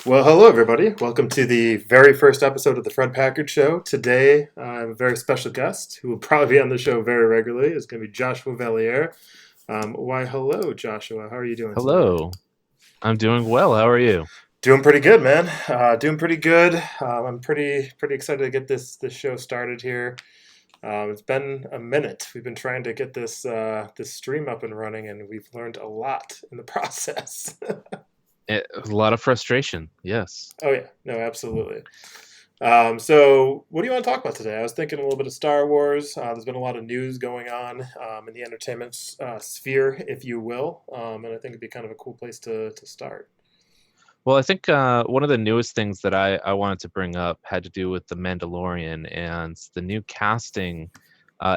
Well, hello, everybody. Welcome to the very first episode of the Fred Packard Show. Today, I have a very special guest who will probably be on the show very regularly. It's going to be Joshua Valliere. Why, hello, Joshua. How are you doing today? Hello. I'm doing well. How are you? Doing pretty good, man. Doing pretty good. I'm pretty excited to get this show started here. It's been a minute. We've been trying to get this stream up and running, and we've learned a lot in the process. A lot of frustration. Yes. Oh yeah, no, absolutely. So, what do you want to talk about today? I was thinking a little bit of Star Wars. There's been a lot of news going on in the entertainment sphere, if you will, and I think it'd be kind of a cool place to start. Well, I think one of the newest things that I wanted to bring up had to do with The Mandalorian and the new casting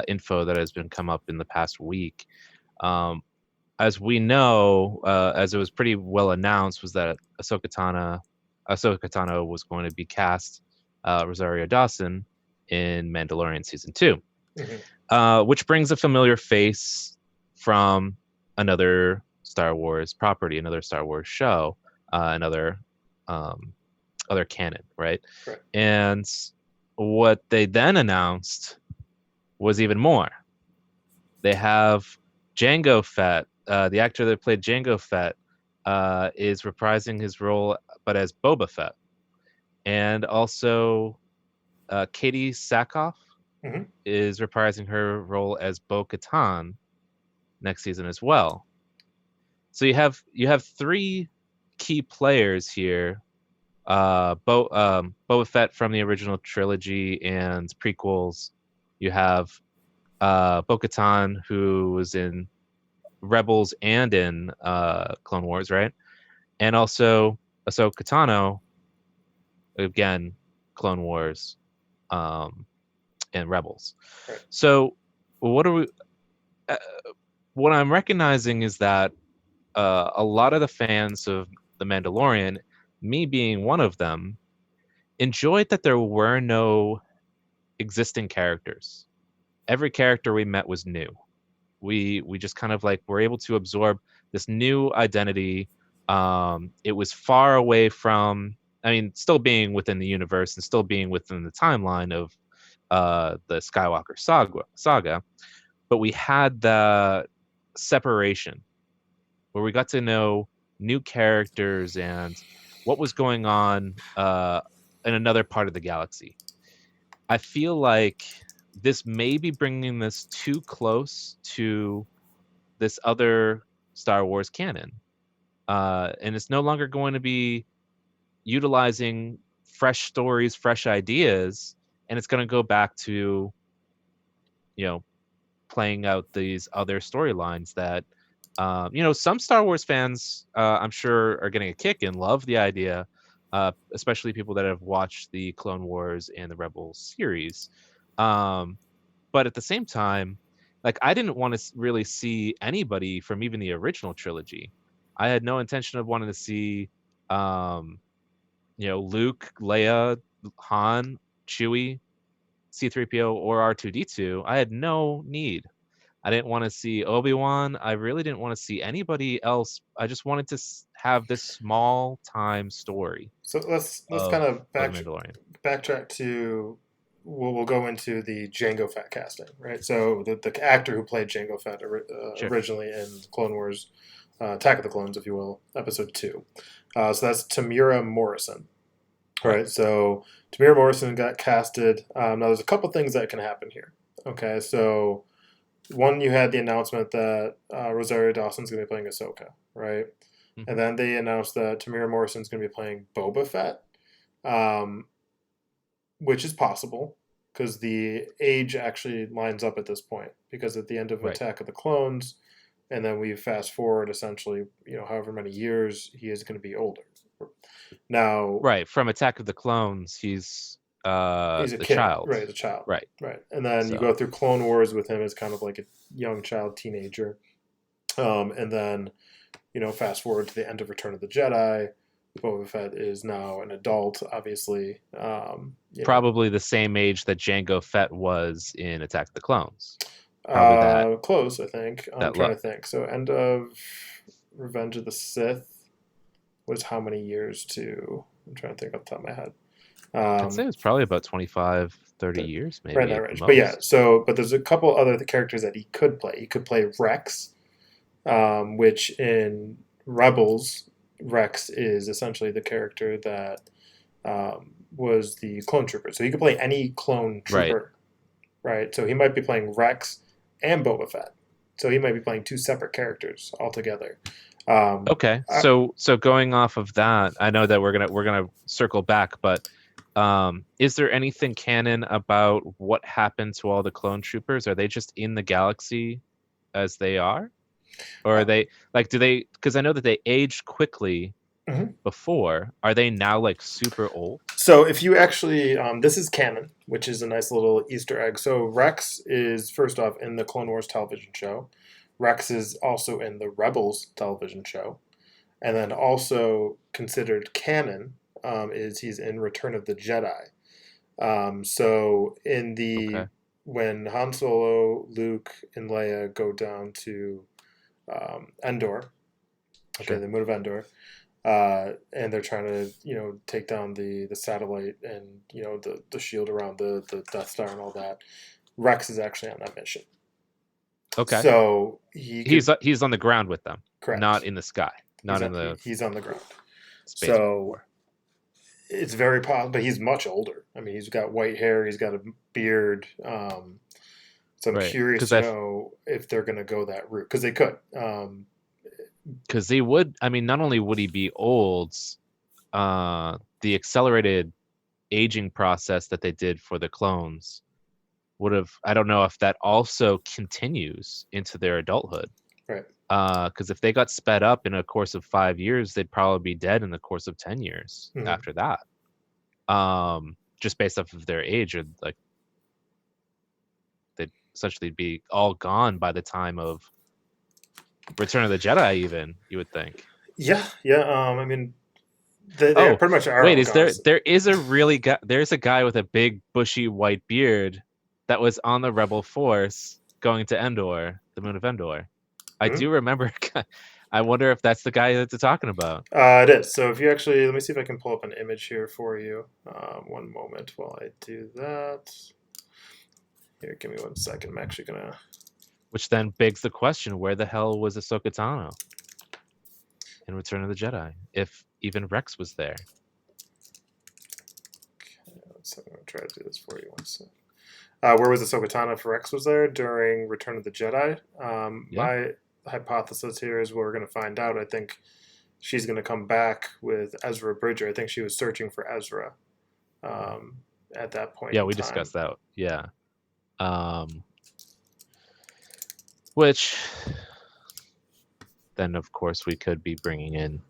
info that has been come up in the past week. Um, as we know, as it was pretty well announced, was that Ahsoka Tano was going to be cast Rosario Dawson in Mandalorian season 2. Hmm. Which brings a familiar face from another Star Wars property, another Star Wars show, another other canon, right? Right. And what they then announced was even more. They have Jango Fett, the actor that played Jango Fett, is reprising his role, but as Boba Fett, and also Katie Sackhoff Hmm. is reprising her role as Bo-Katan next season as well. So you have three key players here. Boba Fett from the original trilogy and prequels. You have Bo-Katan, who was in Rebels and in Clone Wars, right? And also Ahsoka Tano, again, Clone Wars, um, and Rebels. Right. So what are we? Uh, what I'm recognizing is that a lot of the fans of The Mandalorian, me being one of them, enjoyed that there were no existing characters. Every character we met was new. We just kind of like were able to absorb this new identity. It was far away from, I mean, still being within the universe and still being within the timeline of the Skywalker saga, but we had the separation where we got to know new characters and what was going on in another part of the galaxy. I feel like this may be bringing this too close to this other Star Wars canon. And it's no longer going to be utilizing fresh stories, fresh ideas, and it's going to go back to, you know, playing out these other storylines that some Star Wars fans, I'm sure, are getting a kick and love the idea, especially people that have watched the Clone Wars and the Rebels series. Um, but at the same time, like, I didn't want to really see anybody from even the original trilogy. I had no intention of wanting to see, um, Luke, Leia, Han, Chewie, C-3PO, or R2-D2. I had no need. I didn't want to see Obi-Wan. I really didn't want to see anybody else. I just wanted to have this small time story So let's kind of of of the Mandalorian. backtrack to we'll go into the Jango Fett casting, right? So the actor who played Jango Fett Sure. originally in Clone Wars, Attack of the Clones, if you will, Episode 2. So that's Tamira Morrison, right? Correct. So Tamira Morrison got casted. Now there's a couple things that can happen here. Okay, so one, you had the announcement that Rosario Dawson's going to be playing Ahsoka, right? And Hmm. then they announced that Tamira Morrison's going to be playing Boba Fett, um, which is possible because the age actually lines up at this point. Because at the end of Right. Attack of the Clones, and then we fast forward essentially, however many years, he is going to be older. Now, Right. From Attack of the Clones, he's he's a the kid, child. right? He's a child, Right. right? And then you So go through Clone Wars with him as kind of like a young child, teenager, and then fast forward to the end of Return of the Jedi. Boba Fett is now an adult, obviously. probably the same age that Jango Fett was in Attack of the Clones. Probably Close, I think. I'm that trying to look. think. So, end of Revenge of the Sith was how many years to? I'm trying to think off the top of my head. I'd say it's probably about 25, 30 years, Right in maybe that at the range. But yeah, most. but there's a couple other characters that he could play. He could play Rex, which in Rebels, Rex is essentially the character that was the clone trooper. So he could play any clone Right. trooper, right? So he might be playing Rex and Boba Fett. So he might be playing two separate characters altogether. Okay. I, So going off of that, I know that we're gonna circle back, but is there anything canon about what happened to all the clone troopers? Are they just in the galaxy as they are? Or are they like do they because I know that they aged quickly Mhm. before. Are they now like super old? So if you actually, this is canon, which is a nice little Easter egg. So Rex is first off in the Clone Wars television show. Rex is also in the Rebels television show, and then also considered canon is he's in Return of the Jedi. So in the Okay. when Han Solo, Luke, and Leia go down to Endor, okay, Sure. the moon of Endor, and they're trying to take down the satellite and the shield around the Death Star and all that. Rex is actually on that mission, Okay. so he could He's on the ground with them, not correct. in the sky, not in the He's on the ground, space so war. it's very possible. But he's much older. I mean, he's got white hair. He's got a beard. So I'm Right. curious to know if they're going to go that route because they could. Because they would, I mean, not only would he be old, the accelerated aging process that they did for the clones would have, I don't know if that also continues into their adulthood. Right. Because if they got sped up in a course of 5 years, they'd probably be dead in the course of 10 years after that. Just based off of their age, or like they'd essentially be all gone by the time of Return of the Jedi, even, you would think. Yeah. I mean, they pretty much are wait, all is gone. there's a guy with a big bushy white beard that was on the Rebel Force going to Endor, the moon of Endor. I do remember. I wonder if that's the guy that they're talking about. It is. So if you actually, let me see if I can pull up an image here for you. One moment while I do that. Here, give me 1 second. I'm actually gonna. Which then begs the question: where the hell was Ahsoka Tano in Return of the Jedi? If even Rex was there. Okay, I'm gonna try to do this for you 1 second. Where was Ahsoka Tano if Rex was there during Return of the Jedi? Yeah. My hypothesis here is we're going to find out. I think she's going to come back with Ezra Bridger. I think she was searching for Ezra at that point. Yeah, we discussed that. Yeah. Which then, of course, we could be bringing in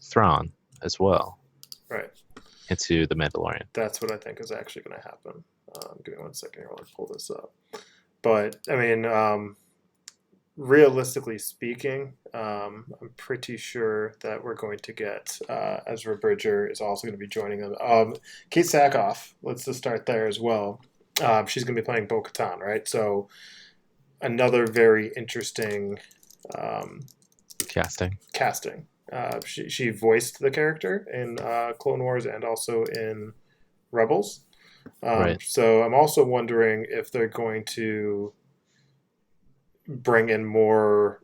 Thrawn as well. Right. Into the Mandalorian. That's what I think is actually going to happen. Give me 1 second here while I pull this up. But, I mean, realistically speaking, I'm pretty sure that we're going to get Ezra Bridger is also going to be joining them. Kate Sackhoff, let's just start there as well. She's going to be playing Bo-Katan, right? So another very interesting casting. She voiced the character in Clone Wars and also in Rebels. Right. So I'm also wondering if they're going to bring in more.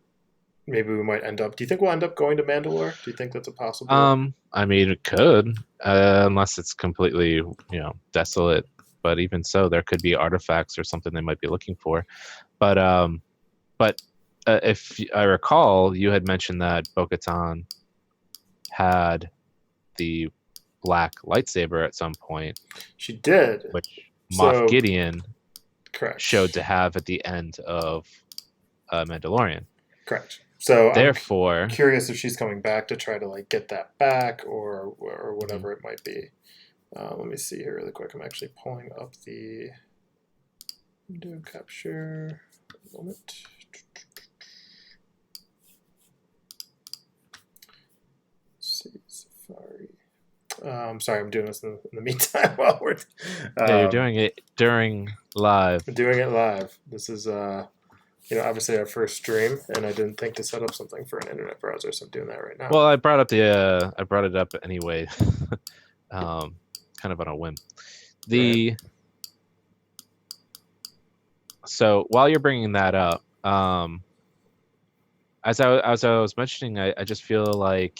Maybe we might end up. Do you think we'll end up going to Mandalore? Do you think that's a possibility? I mean, it could, unless it's completely, desolate. But even so, there could be artifacts or something they might be looking for. But if I recall, you had mentioned that Bo-Katan had the black lightsaber at some point. She did, which Moff Gideon showed to have at the end of Mandalorian. Correct. So therefore, I'm curious if she's coming back to try to get that back or whatever it might be. Let me see here really quick. I'm actually pulling up the window capture. A moment. Let's see, Safari. Sorry, I'm doing this in the meantime while we're. Yeah, you're doing it during live. I'm doing it live. This is obviously our first stream, and I didn't think to set up something for an internet browser, so I'm doing that right now. Well, I brought it up anyway, kind of on a whim. So while you're bringing that up, as I was mentioning, I just feel like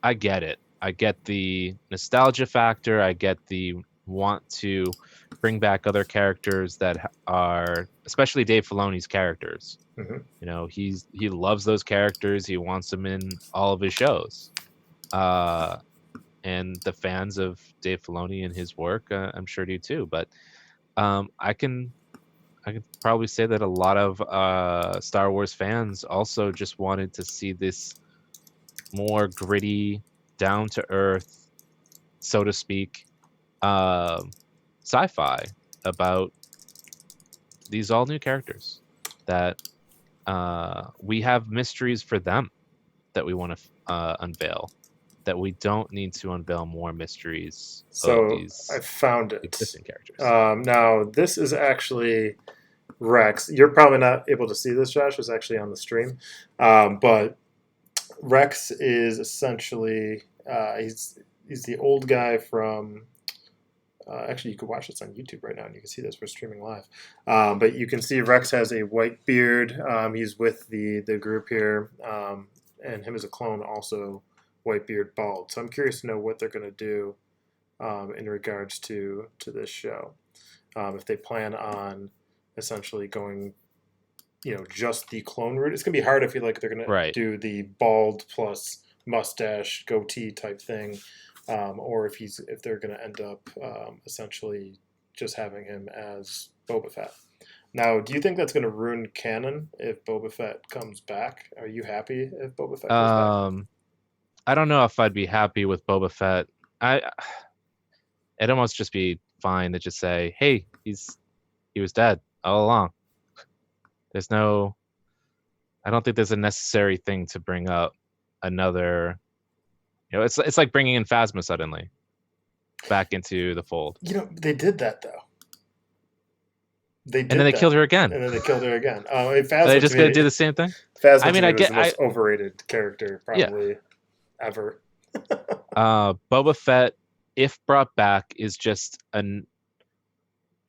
I get it. I get the nostalgia factor. I get the want to bring back other characters that are, especially Dave Filoni's characters. Mm-hmm. He loves those characters. He wants them in all of his shows. And the fans of Dave Filoni and his work, I'm sure do too. But I can probably say that a lot of Star Wars fans also just wanted to see this more gritty, down to earth, so to speak, sci-fi about these all new characters that we have mysteries for them that we want to unveil, that we don't need to unveil more mysteries of these I found it. existing characters. Now, this is actually Rex. You're probably not able to see this, Josh. It's actually on the stream. But Rex is essentially, he's the old guy from... actually, you could watch this on YouTube right now, and you can see this. We're streaming live. But you can see Rex has a white beard. He's with the group here, and him as a clone also white beard, bald. So I'm curious to know what they're going to do in regards to this show. If they plan on essentially going, just the clone route. It's going to be hard. I feel like they're going to do the bald plus mustache goatee type thing. Or if they're going to end up essentially just having him as Boba Fett. Now, do you think that's going to ruin canon if Boba Fett comes back? Are you happy if Boba Fett comes back? I don't know if I'd be happy with Boba Fett. It'd almost just be fine to just say, "Hey, he was dead all along." I don't think there's a necessary thing to bring up another. It's like bringing in Phasma suddenly back into the fold. They did that though. And then they killed her again. And then they killed her again. Are they just going to do the same thing? Phasma, I mean, was the most overrated character probably ever. Boba Fett, if brought back, is just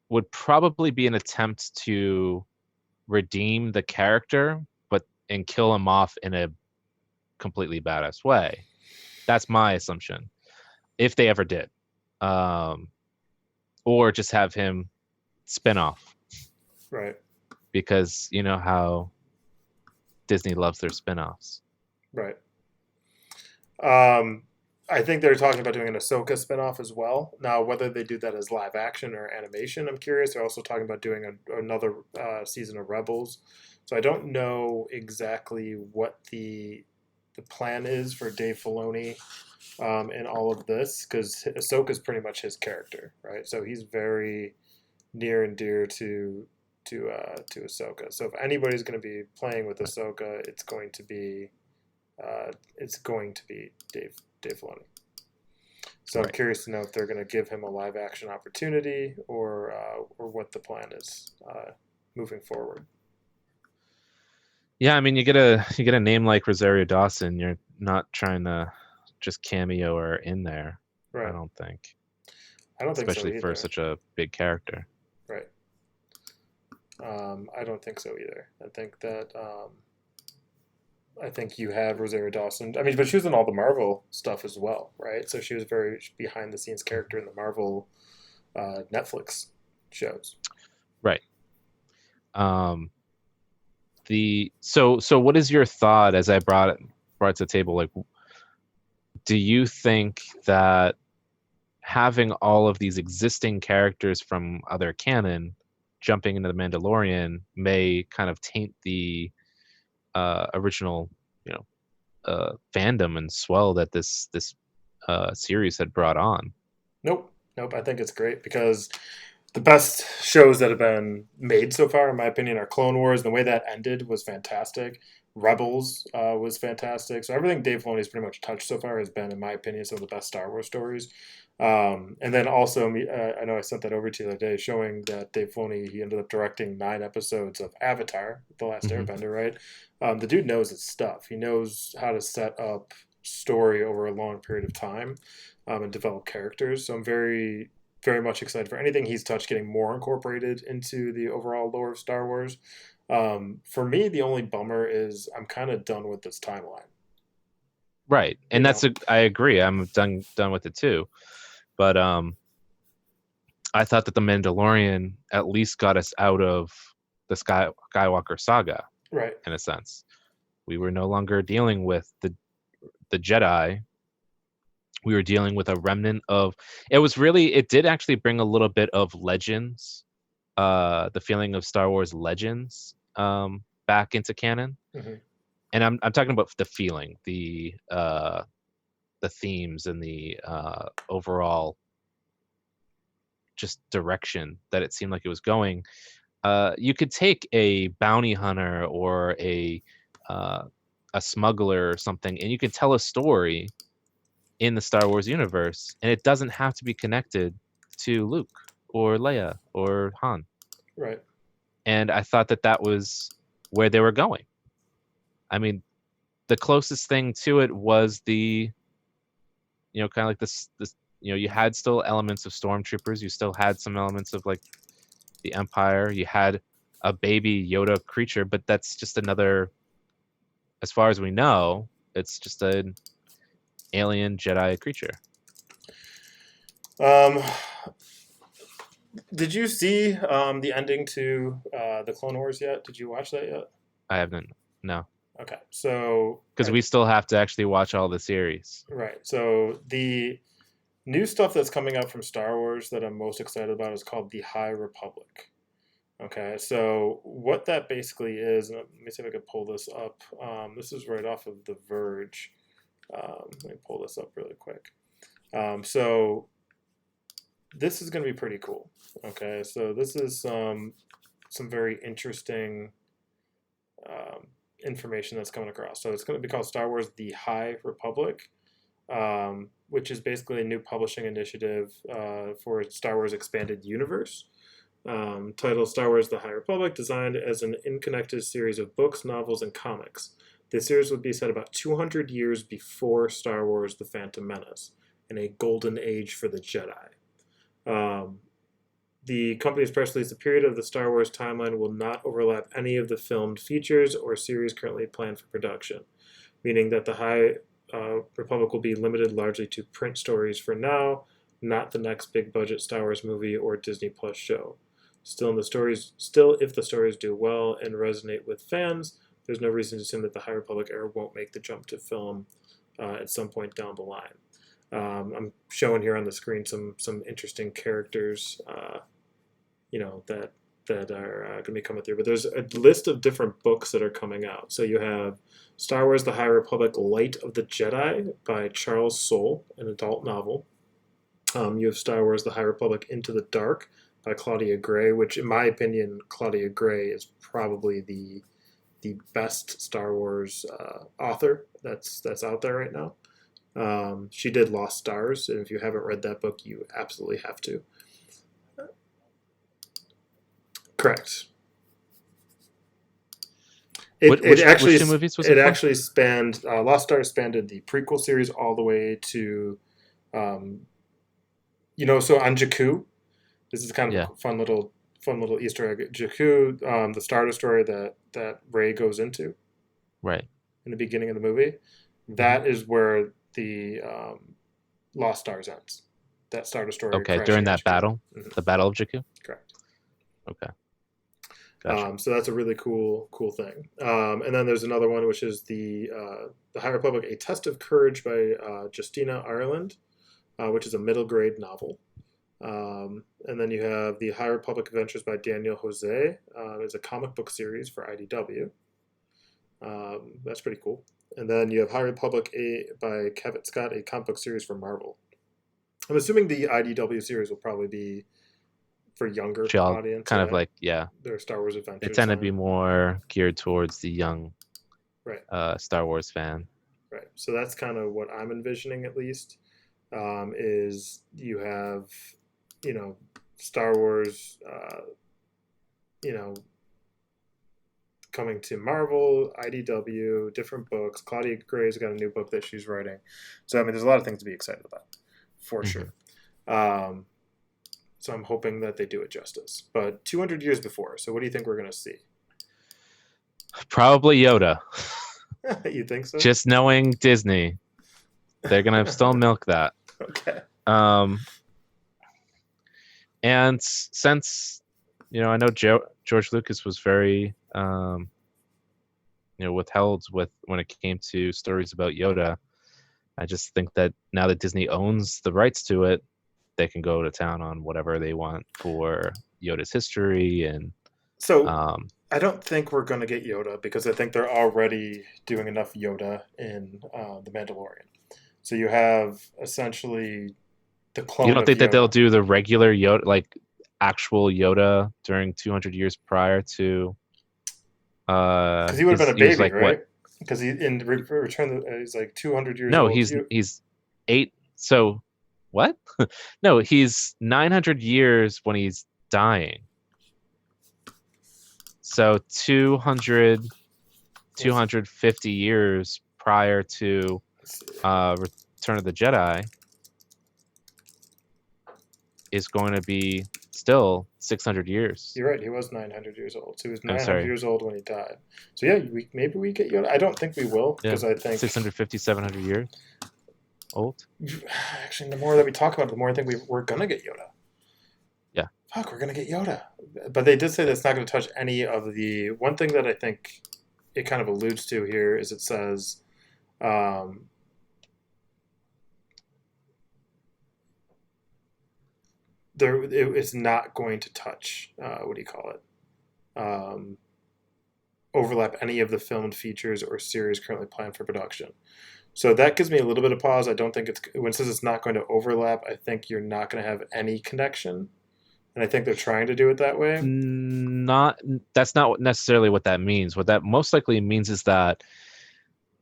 would probably be an attempt to redeem the character, and kill him off in a completely badass way. That's my assumption, if they ever did, or just have him spin off, right? Because you know how Disney loves their spin-offs, right? I think they're talking about doing an Ahsoka spinoff as well. Now, whether they do that as live action or animation, I'm curious. They're also talking about doing another season of Rebels. So I don't know exactly what the plan is for Dave Filoni in all of this, because Ahsoka is pretty much his character, right? So he's very near and dear to Ahsoka. So if anybody's going to be playing with Ahsoka, it's going to be Dave Filoni. So I'm curious to know if they're going to give him a live action opportunity or what the plan is moving forward. Yeah, I mean, you get a name like Rosario Dawson. You're not trying to just cameo her in there. Right. I don't think, especially for such a big character. Right. I don't think so either. I think that I think you have Rosario Dawson. I mean, but she was in all the Marvel stuff as well, right? So she was very behind the scenes character in the Marvel Netflix shows. Right. So what is your thought, as I brought it to the table? Like, do you think that having all of these existing characters from other canon jumping into the Mandalorian may kind of taint the original, fandom and swell that this series had brought on? Nope. I think it's great because the best shows that have been made so far, in my opinion, are Clone Wars. The way that ended was fantastic. Rebels was fantastic. So everything Dave Filoni's pretty much touched so far has been, in my opinion, some of the best Star Wars stories. And then also, I know I sent that over to you the other day, showing that Dave Filoni, he ended up directing 9 episodes of Avatar, The Last Hmm. Airbender, right? The dude knows his stuff. He knows how to set up story over a long period of time, and develop characters. So I'm very, very much excited for anything he's touched getting more incorporated into the overall lore of Star Wars. For me, the only bummer is I'm kind of done with this timeline. Right, You and know, I agree. I'm done with it too. But I thought that the Mandalorian at least got us out of the Skywalker saga right? in a sense. We were no longer dealing with the Jedi. We were dealing with a remnant of. It did actually bring a little bit of Legends, the feeling of Star Wars Legends, back into canon. Hmm. And I'm talking about the feeling, the themes, and the overall just direction that it seemed like it was going. You could take a bounty hunter or uh, a smuggler or something, and you could tell a story in the Star Wars universe, and it doesn't have to be connected to Luke or Leia or Han. Right. And I thought that that was where they were going. I mean, the closest thing to it was kind of like this. You had still elements of stormtroopers. You still had some elements of like the Empire. You had a baby Yoda creature, but that's just another. As far as we know, it's just an alien Jedi creature. Um, did you see the ending to the Clone Wars yet? Did you watch that yet? I haven't. No, Okay, so because we still have to actually watch all the series. right. So the new stuff that's coming out from Star Wars that I'm most excited about is called the High Republic. Okay, so what that basically is, and let me see if I can pull this up. This is right off of The Verge. Let me pull this up really quick. So this is going to be pretty cool. Okay, so this is some very interesting information that's coming across. So it's going to be called Star Wars: The High Republic, which is basically a new publishing initiative for Star Wars Expanded Universe. Titled Star Wars: The High Republic, designed as an interconnected series of books, novels, and comics. The series would be set about 200 years before Star Wars: The Phantom Menace, in a golden age for the Jedi. Um, the company's press release, the period of the Star Wars timeline will not overlap any of the filmed features or series currently planned for production, meaning that the High Republic will be limited largely to print stories for now, not the next big budget Star Wars movie or Disney Plus show. Still, if the stories do well and resonate with fans, there's no reason to assume that the High Republic era won't make the jump to film at some point down the line. I'm showing here on the screen some interesting characters, that are going to be coming through. But there's a list of different books that are coming out. So you have Star Wars: The High Republic, Light of the Jedi by Charles Soule, an adult novel. You have Star Wars: The High Republic, Into the Dark by Claudia Gray, which, in my opinion, Claudia Gray is probably the best Star Wars author that's out there right now. She did Lost Stars, and if you haven't read that book, you absolutely have to. Correct. Which two movies was it for? Actually spanned Lost Stars spanned the prequel series all the way to, so on Jakku. This is kind of Yeah. a fun little Easter egg. Jakku, the Star Destroyer that Rey goes into Right. in the beginning of the movie, that is where the Lost Stars ends. That Star Destroyer. Okay. During that Jakku. battle, Mm-hmm. The Battle of Jakku. Correct. Okay. Gotcha. So that's a really cool thing. And then there's another one, which is the High Republic: A Test of Courage by Justina Ireland, which is a middle grade novel. And then you have the High Republic Adventures by Daniel Jose. It's a comic book series for IDW. That's pretty cool. And then you have High Republic by Kevin Scott, a comic book series for Marvel. I'm assuming the IDW series will probably be for younger audience. Kind of like, yeah. Their Star Wars adventures. They tend to be more geared towards the young Right. Star Wars fan. Right. So that's kind of what I'm envisioning, at least. Is you have, you know, Star Wars, you know, coming to Marvel, IDW, different books. Claudia Gray's got a new book that she's writing. So I mean, there's a lot of things to be excited about, for Mhm. sure. Um, so I'm hoping that they do it justice. But 200 years before. So what do you think we're going to see? Probably Yoda. You think so? Just knowing Disney, they're gonna still milk that. Okay. And since I know George Lucas was very withheld with when it came to stories about Yoda, I just think that now that Disney owns the rights to it, they can go to town on whatever they want for Yoda's history and So um, I don't think we're going to get Yoda because I think they're already doing enough Yoda in The Mandalorian. So you have essentially the you clone don't of think that they'll Yoda. do the regular Yoda, like actual Yoda during 200 years prior to Because he would have been a he was baby, like what? right? Because he in Return, he's like 200 years No, old. he's 8. So what? No, he's 900 years when he's dying. So 250 years prior to Return of the Jedi is going to be still 600 years. You're right. He was 900 years old. So he was I'm 900 sorry. years old when he died. So yeah, maybe we get Yoda. I don't think we will Yeah, because I think 650, 700 years old. actually the more that we talk about it, the more I think we're gonna get Yoda. Yeah. Fuck, we're gonna get Yoda. But they did say that's not going to touch any of the. One thing that I think it kind of alludes to here is it says, um, it's not going to touch. What do you call it? Overlap any of the filmed features or series currently planned for production. So that gives me a little bit of pause. I don't think when it says it's not going to overlap. I think you're not going to have any connection, and I think they're trying to do it that way. That's not necessarily what that means. What that most likely means is that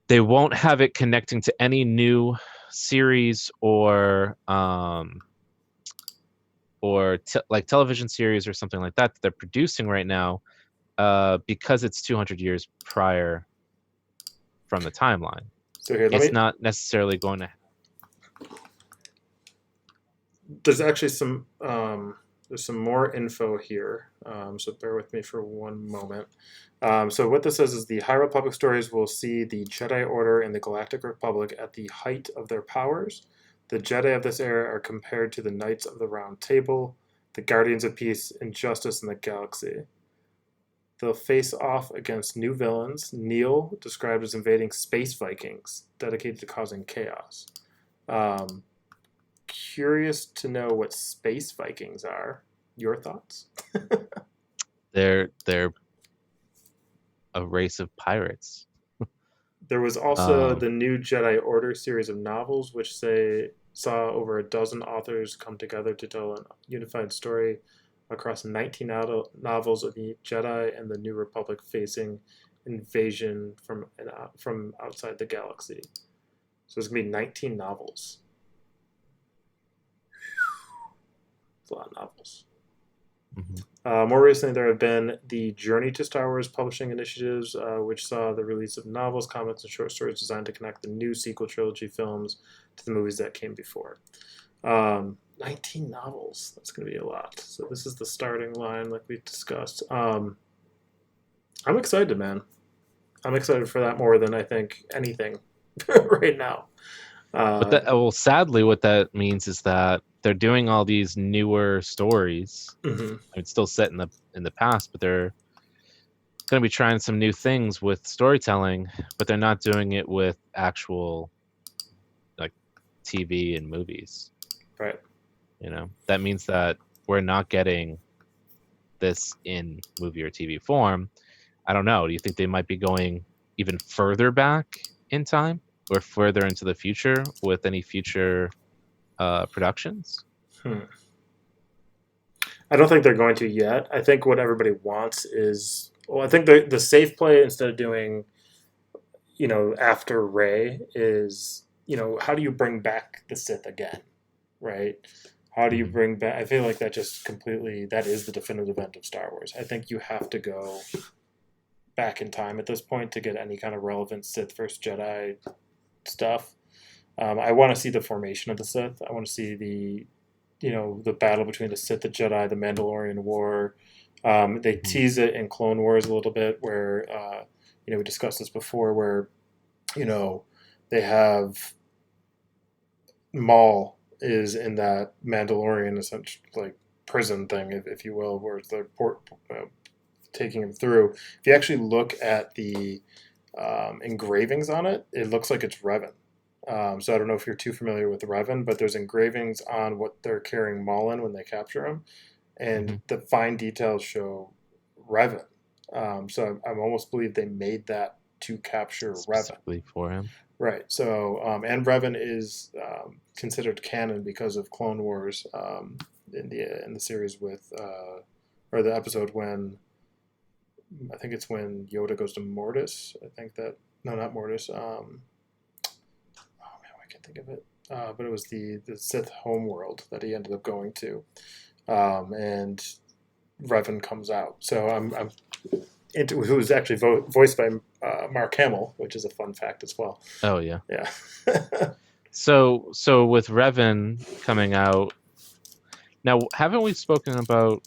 they won't have it connecting to any new series or like television series or something like that they're producing right now, because it's 200 years prior from the timeline. So here, it's not necessarily going to. There's actually some there's some more info here, so bear with me for one moment. So what this says is the High Republic stories will see the Jedi Order and the Galactic Republic at the height of their powers. The Jedi of this era are compared to the Knights of the Round Table, the Guardians of Peace and Justice in the Galaxy. They'll face off against new villains, Neil, described as invading space Vikings, dedicated to causing chaos. Curious to know what space Vikings are. Your thoughts? They're a race of pirates. There was also the new Jedi Order series of novels, which saw over a dozen authors come together to tell a unified story across 19 novels of the Jedi and the New Republic facing invasion from outside the galaxy. So it's going to be 19 novels. It's a lot of novels. Mm-hmm. More recently, there have been the Journey to Star Wars publishing initiatives, which saw the release of novels, comics, and short stories designed to connect the new sequel trilogy films to the movies that came before. 19 novels. That's going to be a lot. So this is the starting line, like we discussed. I'm excited, man. I'm excited for that more than I think anything right now. Sadly, what that means is that they're doing all these newer stories. Mm-hmm. I mean, it's still set in the past, but they're going to be trying some new things with storytelling, but they're not doing it with actual like TV and movies. Right. That means that we're not getting this in movie or TV form. I don't know. Do you think they might be going even further back in time or further into the future with any future productions? I don't think they're going to yet. I think what everybody wants is, I think the safe play, instead of doing after Rey is, how do you bring back the Sith again, right? How do you Mhm. bring back? I feel like that just completely that is the definitive end of Star Wars. I think you have to go back in time at this point to get any kind of relevant Sith versus Jedi stuff. I want to see the formation of the Sith. I want to see the battle between the Sith, the Jedi, the Mandalorian War. They Mhm. tease it in Clone Wars a little bit, where we discussed this before, where you know they have Maul is in that Mandalorian essentially like prison thing, if you will, where they're taking him through. If you actually look at the engravings on it, it looks like it's Revan. So I don't know if you're too familiar with Revan, but there's engravings on what they're carrying Maul in when they capture him, and Mhm. the fine details show Revan. So I almost believe they made that to capture Revan. Specifically for him. Right. So and Revan is considered canon because of Clone Wars in the series with or the episode when I think it's when Yoda goes to Mortis. I think that no, not Mortis. Oh man, I can't think of it. But it was the Sith homeworld that he ended up going to, and Revan comes out. So I'm into who's actually voiced by Mark Hamill, which is a fun fact as well. Oh yeah. Yeah. So with Revan coming out now, haven't we spoken about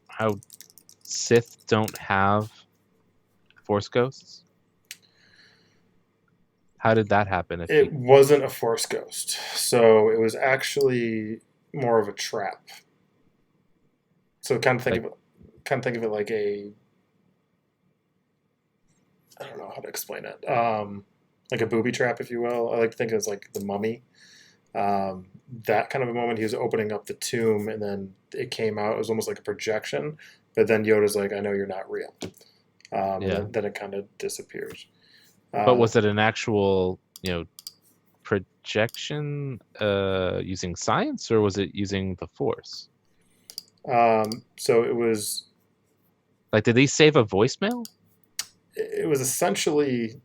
how Sith don't have Force ghosts? How did that happen? If It wasn't a Force ghost, so it was actually more of a trap. So like kind of think of it like a I don't know how to explain it. Like a booby trap, if you will. I like to think of it as like the Mummy. That kind of a moment. He was opening up the tomb, and then it came out. It was almost like a projection. But then Yoda's like, "I know you're not real," and yeah, then it kind of disappears. but Uh, was it an actual projection using science, or was it using the Force? so it was Like, did he save a voicemail? it was essentially.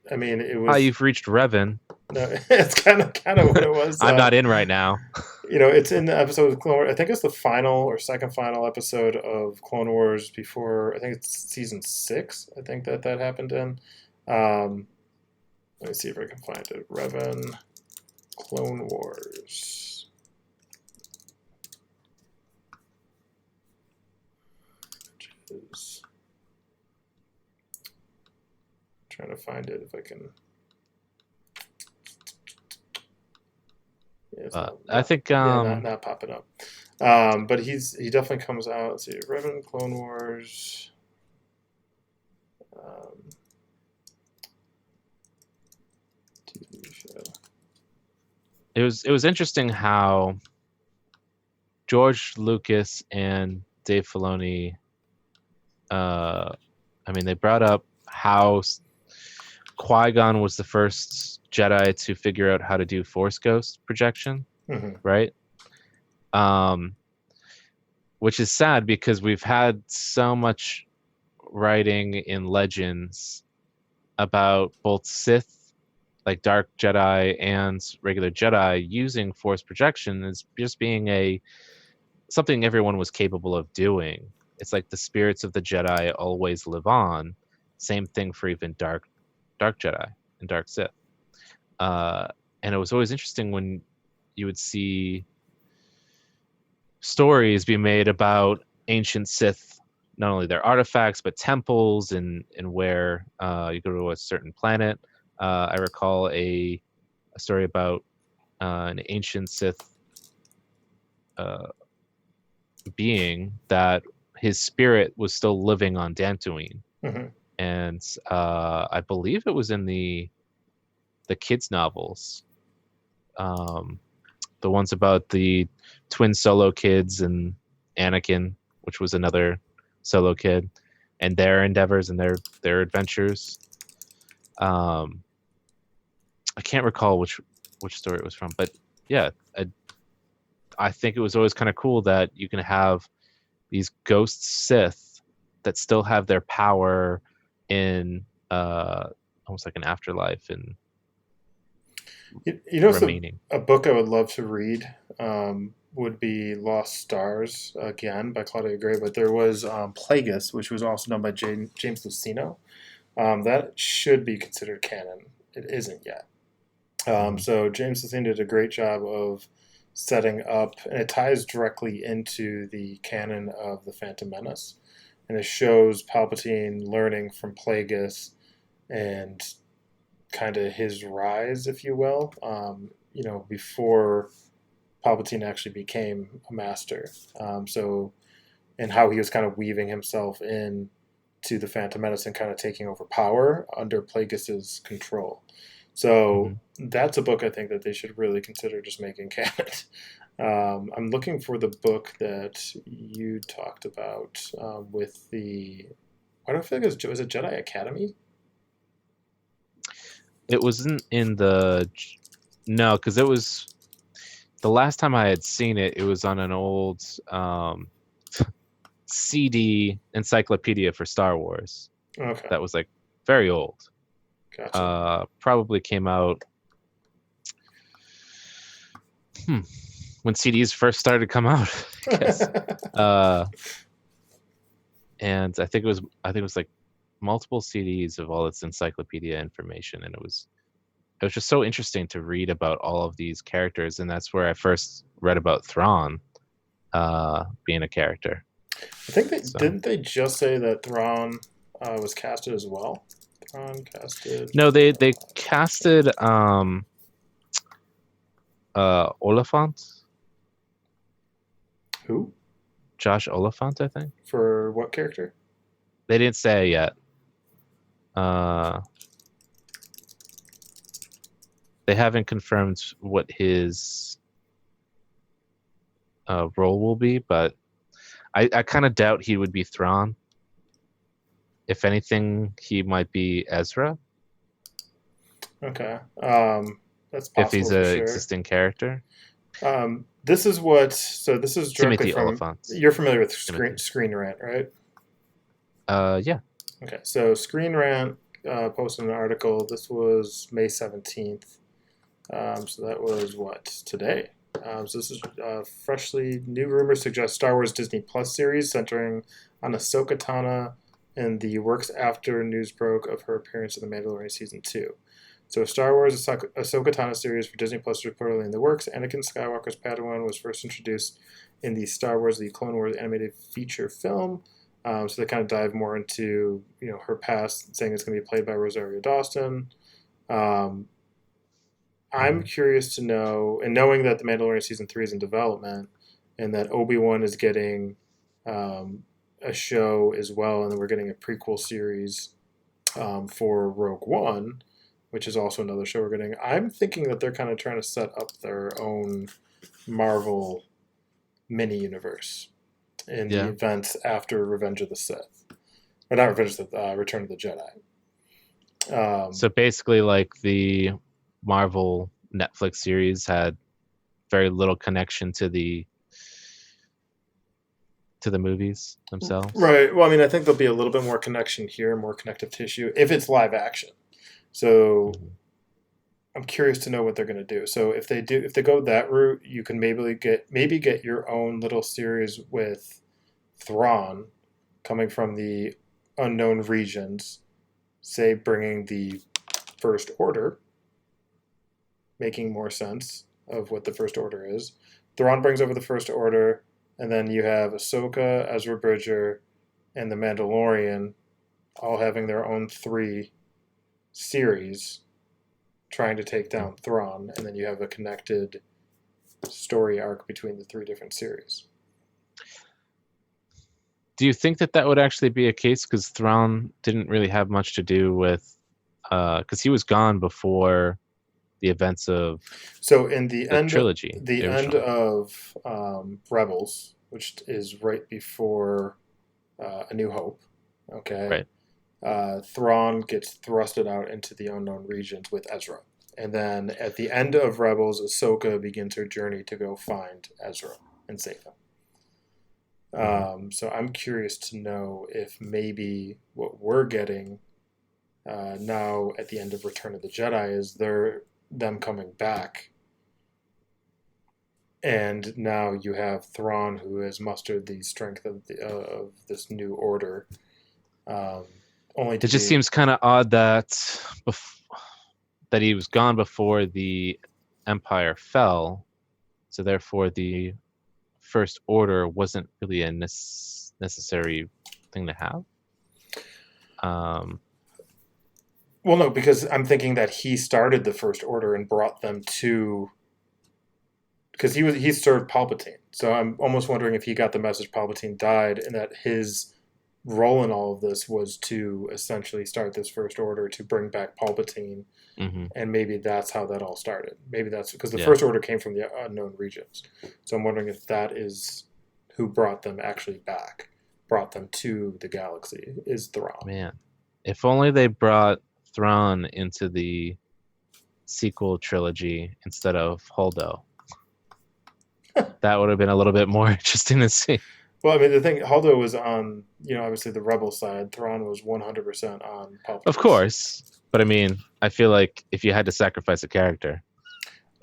I mean, it Hi, was you've reached Revan. no, it's kind of what it was. I'm not in right now. It's in the episode of Clone Wars. I think it's the final or second final episode of Clone Wars before. I think it's season 6. I think that happened in. Um, Let me see if I can find it. Revan Clone Wars. Which is trying to find it if I can. Yeah, it's I think not popping up. But he definitely comes out. Let's see, Revan Clone Wars. Um, TV show. it was interesting how George Lucas and Dave Filoni, I mean, they brought up how Qui-Gon was the first Jedi to figure out how to do Force Ghost projection, Mm-hmm. right? Um, which is sad because we've had so much writing in Legends about both Sith, like Dark Jedi, and regular Jedi using Force projection as just being something everyone was capable of doing. It's like the spirits of the Jedi always live on. Same thing for even Dark Jedi and Dark Sith. And it was always interesting when you would see stories be made about ancient Sith, not only their artifacts but temples and where you go to a certain planet. I recall a story about an ancient Sith uh, being that his spirit was still living on Dantooine, Mm-hmm. and I believe it was in the kids novels, um, the ones about the twin Solo kids and Anakin, which was another Solo kid, and their endeavors and their adventures. Um, I can't recall which story it was from, but yeah, I think it was always kind of cool that you can have these ghost Sith that still have their power in almost like an afterlife and You know, so remaining. a book I would love to read would be Lost Stars again by Claudia Gray, but there was Plagueis, which was also done by James Luceno. That should be considered canon. It isn't yet. Mhm. So James Luceno did a great job of setting up, and it ties directly into the canon of the Phantom Menace, and it shows Palpatine learning from Plagueis and kind of his rise, if you will. Before Palpatine actually became a master. And how he was kind of weaving himself in to the Phantom Menace and kind of taking over power under Plagueis's control. So Mhm. that's a book I think that they should really consider just making canon. I'm looking for the book that you talked about with the. I don't feel like was it Jedi Academy? It wasn't in the no, because it was the last time I had seen it. It was on an old CD encyclopedia for Star Wars Okay, that was like very old. gotcha. Probably came out hmm, when CDs first started to come out, I guess. Uh, and I think it was like multiple CDs of all its encyclopedia information, and it was just so interesting to read about all of these characters, and that's where I first read about Thrawn being a character. I think they So didn't they just say that Thrawn was casted as well. Thrawn casted. no, they casted Oliphant, Who Josh Oliphant, I think. for what character? They didn't say yet. Uh, they haven't confirmed what his role will be, but I kind of doubt he would be Thrawn. If anything, he might be Ezra Okay, that's if he's possible for a sure. existing character. This is what. So this is directly Timothy from. Oliphant. You're familiar with Timothy. Screen Rant, right? Yeah. Okay, so Screen Rant posted an article. This was May 17th. So that was what today. So this is freshly new rumors suggest Star Wars Disney Plus series centering on Ahsoka Tano and the works after news broke of her appearance in The Mandalorian season 2. So a Star Wars Ahsoka Tano series for Disney Plus is reportedly in the works. Anakin Skywalker's Padawan was first introduced in the Star Wars The Clone Wars animated feature film. So they kind of dive more into her past, saying it's going to be played by Rosario Dawson. Um, I'm Mhm. curious to know, and knowing that The Mandalorian season 3 is in development, and that Obi-Wan is getting um, a show as well, and then we're getting a prequel series for Rogue One, which is also another show we're getting. I'm thinking that they're kind of trying to set up their own Marvel mini universe in the Yeah. events after Revenge of the Sith, or not Revenge of the Return of the Jedi. So Um, basically, like the Marvel Netflix series had very little connection to the movies themselves. right. Well, I mean, I think there'll be a little bit more connection here, more connective tissue if it's live action. So Mhm. I'm curious to know what they're going to do. So if they go that route, you can maybe get your own little series with Thrawn coming from the unknown regions, say bringing the First Order, making more sense of what the First Order is. Thrawn brings over the First Order, and then you have Ahsoka, Ezra Bridger, and the Mandalorian all having their own three series trying to take down Thrawn, and then you have a connected story arc between the three different series. Do you think that that would actually be a case? Because Thrawn didn't really have much to do with, because he was gone before the events of So in the the end, trilogy the end originally. of Rebels, which is right before A New Hope, okay, Right. Thrawn gets thrusted out into the unknown regions with Ezra. And then at the end of Rebels, Ahsoka begins her journey to go find Ezra and save him. Hmm. So I'm curious to know if maybe what we're getting now at the end of Return of the Jedi is them coming back, and now you have Thrawn who has mustered the strength of this new order, um, only It to just be seems kind of odd that that he was gone before the Empire fell, so therefore the First Order wasn't really a necessary thing to have. well, no, because I'm thinking that he started the First Order and brought them to, because he served Palpatine. So I'm almost wondering if he got the message Palpatine died, and that his role in all of this was to essentially start this First Order to bring back Palpatine, mm-hmm. and maybe that's how that all started. Maybe that's because the Yeah. First Order came from the unknown regions. So I'm wondering if that is who brought them actually back, brought them to the galaxy, is Thrawn. Man, if only they brought Thrawn into the sequel trilogy instead of Holdo. That would have been a little bit more interesting to see. Well, I mean, the thing, Holdo was on, obviously the rebel side. Thrawn was 100% on Palpatine. Of course. But I mean, I feel like if you had to sacrifice a character.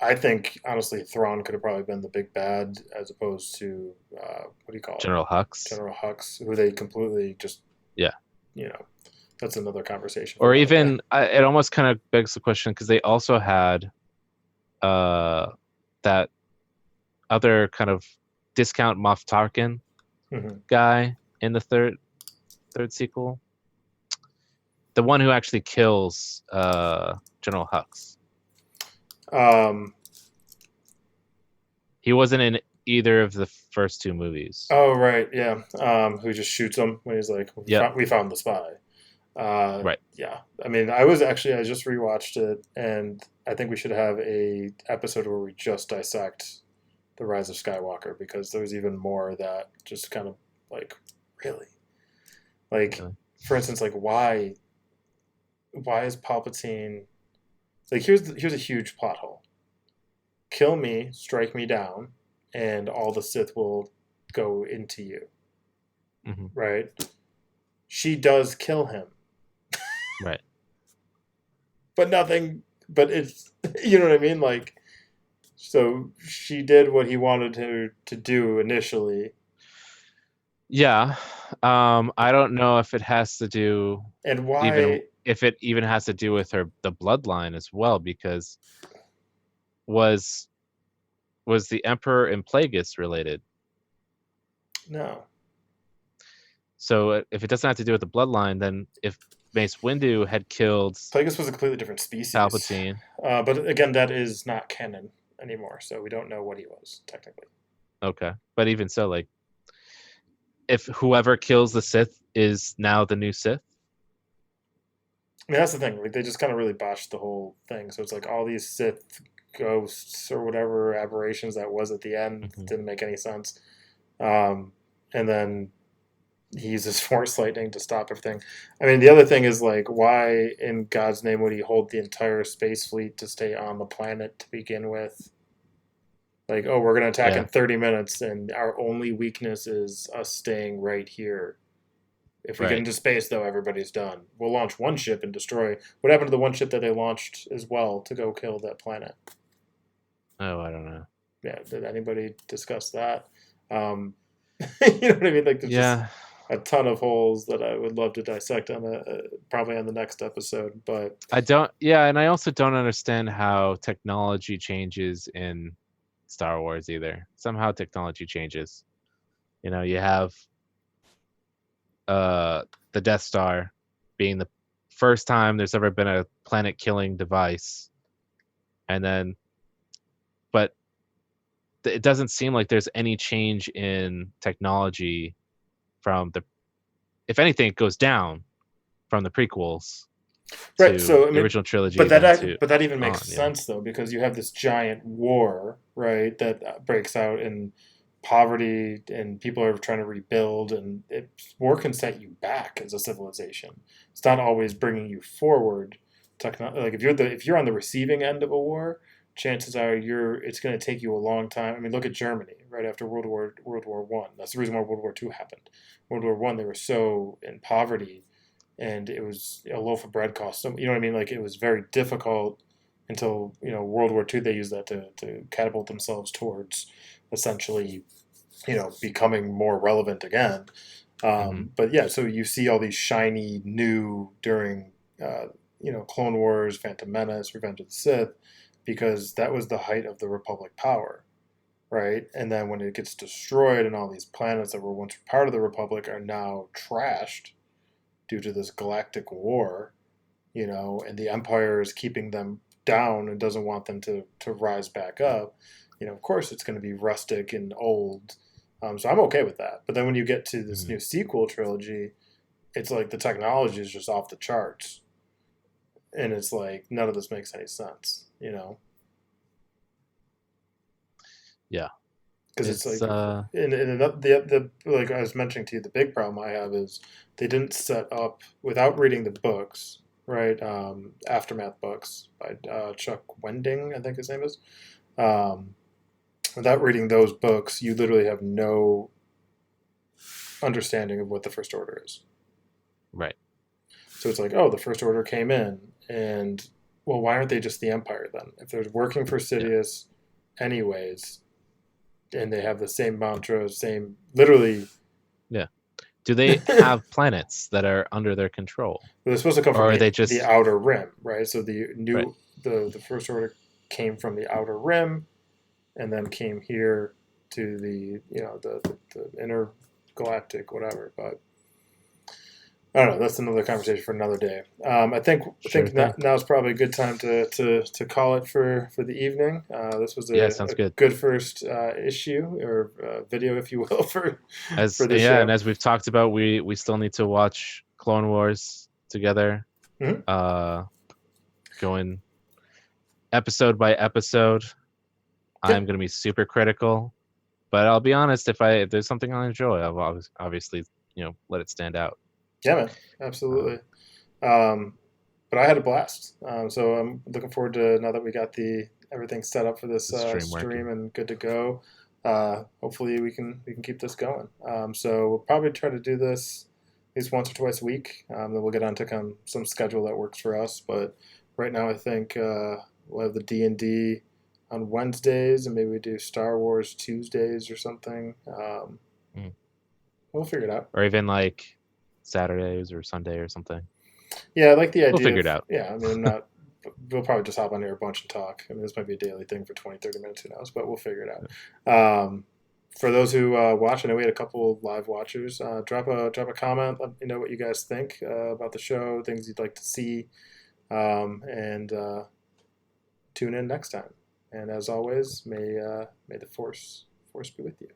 I think, honestly, Thrawn could have probably been the big bad as opposed to, what do you call General it? Hux. General Hux, who they completely just, yeah. That's another conversation. Or even, it almost kind of begs the question, because they also had that other kind of discount Moff Tarkin guy in the third sequel. The one who actually kills General Hux. He wasn't in either of the first two movies. Oh, right, yeah. Who just shoots him when he's like, we found the spy. Right. Yeah. I mean, I just rewatched it, and I think we should have a episode where we just dissect The Rise of Skywalker, because there's even more that just kind of like, really? Like, for instance, like, why is Palpatine, like, here's a huge plot hole. Kill me, strike me down, and all the Sith will go into you. Mm-hmm. Right? She does kill him. Right. But it's, you know what I mean? Like, so she did what he wanted her to do initially. Yeah. I don't know if it has to do, and why, even if it even has to do with the bloodline as well, because was the Emperor and Plagueis related? No. So if it doesn't have to do with the bloodline, then if Mace Windu had killed Plagueis was a completely different species. Palpatine. But again, that is not canon anymore, so we don't know what he was, technically. Okay. But even so, like, if whoever kills the Sith is now the new Sith? I mean, that's the thing. Like, they just kind of really botched the whole thing. So it's like all these Sith ghosts or whatever aberrations that was at the end didn't make any sense. And then he uses Force lightning to stop everything. I mean, the other thing is, like, why in God's name would he hold the entire space fleet to stay on the planet to begin with? Like, oh, we're going to attack in 30 minutes, and our only weakness is us staying right here. If we get into space, though, everybody's done. We'll launch one ship and destroy. What happened to the one ship that they launched as well to go kill that planet? Oh, I don't know. Yeah, did anybody discuss that? You know what I mean? Like, there's just a ton of holes that I would love to dissect on probably on the next episode. But I don't. Yeah, and I also don't understand how technology changes in Star Wars either. Somehow technology changes. You know, you have the Death Star being the first time there's ever been a planet-killing device, and then, but it doesn't seem like there's any change in technology from if anything, it goes down from the prequels. Right, so I mean, the original trilogy. But that even makes sense though, because you have this giant war, right, that breaks out in poverty, and people are trying to rebuild, and war can set you back as a civilization. It's not always bringing you forward. Like, if you're on the receiving end of a war, chances are it's going to take you a long time. I mean, look at Germany right after World War I. That's the reason why World War II happened. World War I, they were so in poverty and it was a loaf of bread cost. So you know what I mean? Like it was very difficult until World War II. They used that to catapult themselves towards essentially becoming more relevant again. Hmm. But yeah, so you see all these shiny new during Clone Wars, Phantom Menace, Revenge of the Sith, because that was the height of the Republic power, right? And then when it gets destroyed and all these planets that were once part of the Republic are now trashed due to this galactic war, and the Empire is keeping them down and doesn't want them to rise back up, of course it's going to be rustic and old. So I'm okay with that. But then when you get to this Hmm. new sequel trilogy, it's like the technology is just off the charts, and it's like none of this makes any sense, Yeah, because it's it's like in the like I was mentioning to you, the big problem I have is they didn't set up without reading the books, right? Aftermath books by Chuck Wending, I think his name is. Um, Without reading those books, you literally have no understanding of what the First Order is. right. So it's like, oh, the First Order came in, and well, why aren't they just the Empire then? If they're working for Yeah, Sidious, anyways, and they have the same mantra, same literally, yeah. Do they they're have planets that are under their control, supposed to come from or are they the just Outer Rim, right? So right? the First Order came from the Outer Rim, and then came here to the the inner galactic whatever. But I don't know. That's another conversation for another day. I think Sure thing. now is probably a good time to call it for the evening. This was Yeah, a sounds good. good first issue or video, if you will, for As the yeah, and show. as we've talked about, we still need to watch Clone Wars together. Hmm. Uh, going episode by episode. Yeah, I'm gonna be super critical, but I'll be honest. If there's something I enjoy, I'll obviously let it stand out. yeah, man, Uh, absolutely. Um, but I had a blast. So I'm looking forward to now that we got the everything set up for this the stream stream working. and good to go. Hopefully we can keep this going. So we'll probably try to do this at least once or twice a week. Then we'll get on to some schedule that works for us. But right now I think we'll have the D&D on Wednesdays, and maybe we do Star Wars Tuesdays or something. Mm. We'll figure it out. Or even like Saturdays or Sunday or something. Yeah, I like the We'll idea figure of, it out. yeah, I mean, I'm not, we'll probably just hop on here a bunch and talk. I mean, this might be a daily thing for 20, 30 minutes, who knows, but we'll figure it out. For those who watch, I know we had a couple of live watchers. Drop a comment. Let me know what you guys think about the show, things you'd like to see, and tune in next time. And as always, may the force be with you.